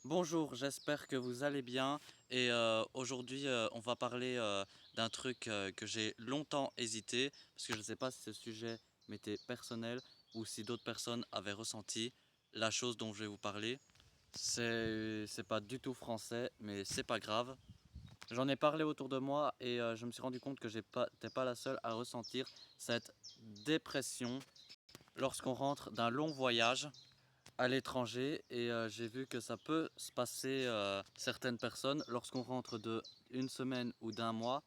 Bonjour, j'espère que vous allez bien et aujourd'hui on va parler d'un truc que j'ai longtemps hésité parce que je ne sais pas si ce sujet m'était personnel ou si d'autres personnes avaient ressenti la chose dont je vais vous parler. C'est pas du tout français mais c'est pas grave. J'en ai parlé autour de moi et je me suis rendu compte que j'étais pas la seule à ressentir cette dépression lorsqu'on rentre d'un long voyage à l'étranger et j'ai vu que ça peut se passer certaines personnes lorsqu'on rentre de une semaine ou d'un mois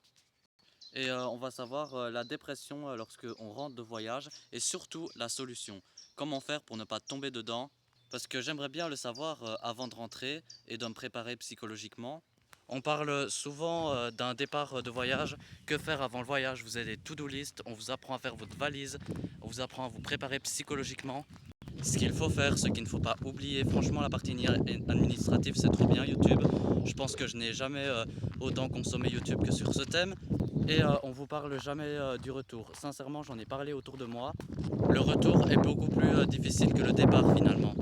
et on va savoir la dépression lorsqu'on rentre de voyage et surtout la solution. Comment faire pour ne pas tomber dedans parce que j'aimerais bien le savoir avant de rentrer et de me préparer psychologiquement. On parle souvent d'un départ de voyage. Que faire avant le voyage? Vous avez des to-do list, on vous apprend à faire votre valise, on vous apprend à vous préparer psychologiquement ce qu'il faut faire, ce qu'il ne faut pas oublier. Franchement, la partie administrative, c'est trop bien YouTube. Je pense que je n'ai jamais autant consommé YouTube que sur ce thème. Et on vous parle jamais du retour. Sincèrement, j'en ai parlé autour de moi. Le retour est beaucoup plus difficile que le départ finalement.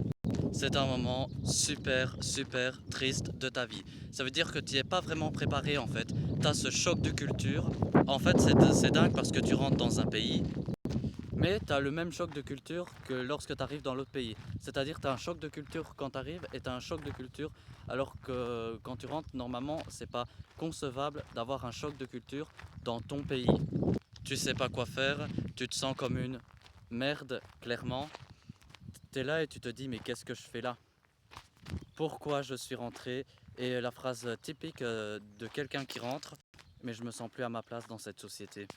C'est un moment super super triste de ta vie. Ça veut dire que tu n'y es pas vraiment préparé en fait. Tu as ce choc de culture. En fait, c'est dingue parce que tu rentres dans un pays mais tu as le même choc de culture que lorsque tu arrives dans l'autre pays. C'est-à-dire tu as un choc de culture quand tu arrives et tu as un choc de culture alors que quand tu rentres, normalement, c'est pas concevable d'avoir un choc de culture dans ton pays. Tu sais pas quoi faire, tu te sens comme une merde, clairement. Tu es là et tu te dis mais qu'est-ce que je fais là? Pourquoi je suis rentré? Et la phrase typique de quelqu'un qui rentre, mais je me sens plus à ma place dans cette société.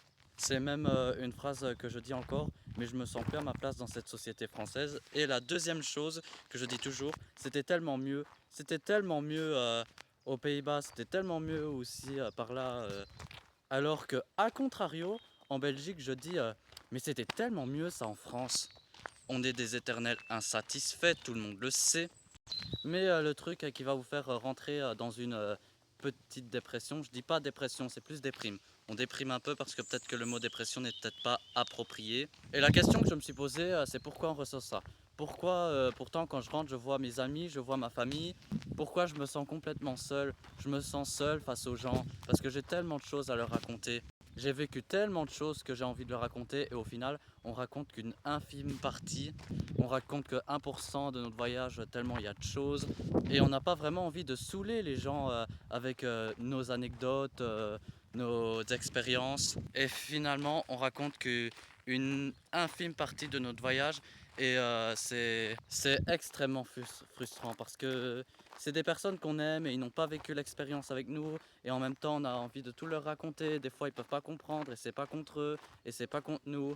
C'est même une phrase que je dis encore, mais je me sens plus à ma place dans cette société française. Et la deuxième chose que je dis toujours, c'était tellement mieux aux Pays-Bas, c'était tellement mieux aussi par là. Alors que, à contrario, en Belgique, je dis, mais c'était tellement mieux ça en France. On est des éternels insatisfaits, tout le monde le sait. Mais le truc qui va vous faire rentrer dans une petite dépression, je dis pas dépression, c'est plus déprime. On déprime un peu parce que peut-être que le mot dépression n'est peut-être pas approprié. Et la question que je me suis posée, c'est pourquoi on ressent ça? Pourquoi pourtant quand je rentre, je vois mes amis, je vois ma famille, pourquoi je me sens complètement seul? Je me sens seul face aux gens parce que j'ai tellement de choses à leur raconter. J'ai vécu tellement de choses que j'ai envie de leur raconter et au final, on raconte qu'une infime partie. On raconte que 1% de notre voyage tellement il y a de choses et on n'a pas vraiment envie de saouler les gens avec nos anecdotes, nos expériences et finalement on raconte qu'une infime partie de notre voyage et c'est extrêmement frustrant parce que c'est des personnes qu'on aime et ils n'ont pas vécu l'expérience avec nous et en même temps on a envie de tout leur raconter. Des fois ils peuvent pas comprendre et c'est pas contre eux et c'est pas contre nous.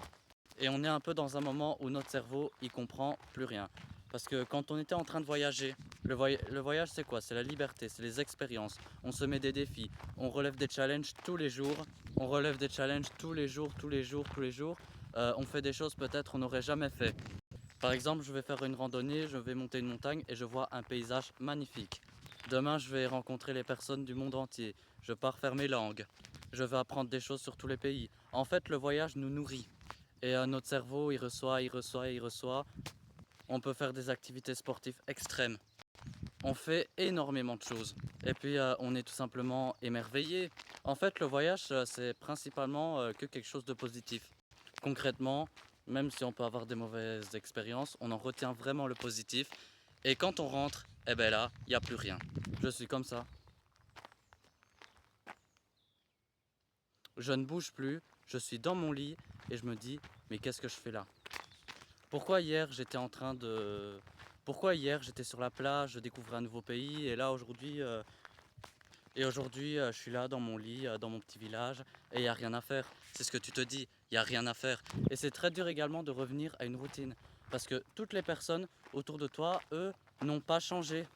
Et on est un peu dans un moment où notre cerveau il comprend plus rien. Parce que quand on était en train de voyager, le voyage c'est quoi? C'est la liberté, c'est les expériences. On se met des défis, on relève des challenges tous les jours. On relève des challenges tous les jours, tous les jours, tous les jours. On fait des choses peut-être qu'on n'aurait jamais fait. Par exemple, je vais faire une randonnée, je vais monter une montagne et je vois un paysage magnifique. Demain, je vais rencontrer les personnes du monde entier. Je pars faire mes langues. Je vais apprendre des choses sur tous les pays. En fait, le voyage nous nourrit. Et notre cerveau, il reçoit, il reçoit, il reçoit. On peut faire des activités sportives extrêmes. On fait énormément de choses. Et puis, on est tout simplement émerveillé. En fait, le voyage, c'est principalement que quelque chose de positif. Concrètement, même si on peut avoir des mauvaises expériences, on en retient vraiment le positif. Et quand on rentre, eh ben là, il n'y a plus rien. Je suis comme ça. Je ne bouge plus, je suis dans mon lit et je me dis, mais qu'est-ce que je fais là? Pourquoi hier j'étais en train de... Pourquoi hier j'étais sur la plage, je découvrais un nouveau pays et là aujourd'hui je suis là dans mon lit, dans mon petit village et il n'y a rien à faire. C'est ce que tu te dis, il n'y a rien à faire. Et c'est très dur également de revenir à une routine parce que toutes les personnes autour de toi, eux, n'ont pas changé.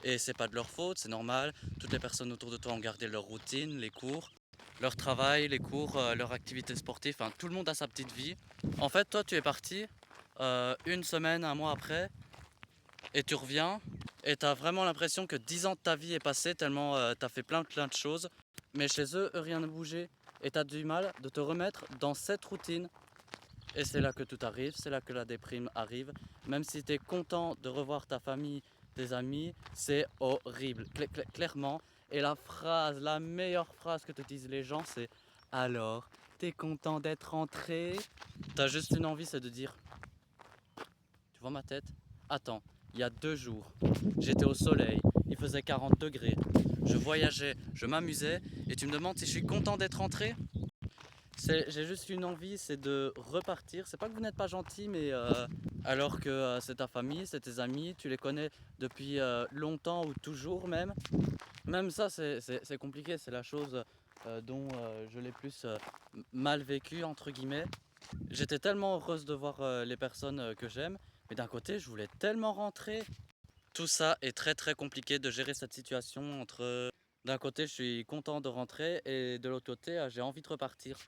Et c'est pas de leur faute, c'est normal. Toutes les personnes autour de toi ont gardé leur routine, les cours, leur travail, les cours, leur activité sportive. Enfin, tout le monde a sa petite vie. En fait, toi, tu es parti une semaine, un mois après, et tu reviens, et tu as vraiment l'impression que 10 ans de ta vie est passé tellement tu as fait plein de choses. Mais chez eux, rien n'a bougé. Et tu as du mal de te remettre dans cette routine. Et c'est là que tout arrive, c'est là que la déprime arrive. Même si tu es content de revoir ta famille, tes amis, c'est horrible, clairement. Et la meilleure phrase que te disent les gens, c'est alors, t'es content d'être rentré? T'as juste une envie, c'est de dire, tu vois ma tête? Attends, il y a 2 jours, j'étais au soleil, il faisait 40 degrés, je voyageais, je m'amusais, et tu me demandes si je suis content d'être rentré? J'ai juste une envie, c'est de repartir. C'est pas que vous n'êtes pas gentil, mais alors que c'est ta famille, c'est tes amis, tu les connais depuis longtemps ou toujours même. Même ça, c'est compliqué, c'est la chose dont je l'ai plus mal vécu, entre guillemets. J'étais tellement heureuse de voir les personnes que j'aime, mais d'un côté, je voulais tellement rentrer. Tout ça est très très compliqué de gérer cette situation entre d'un côté, je suis content de rentrer et de l'autre côté, j'ai envie de repartir.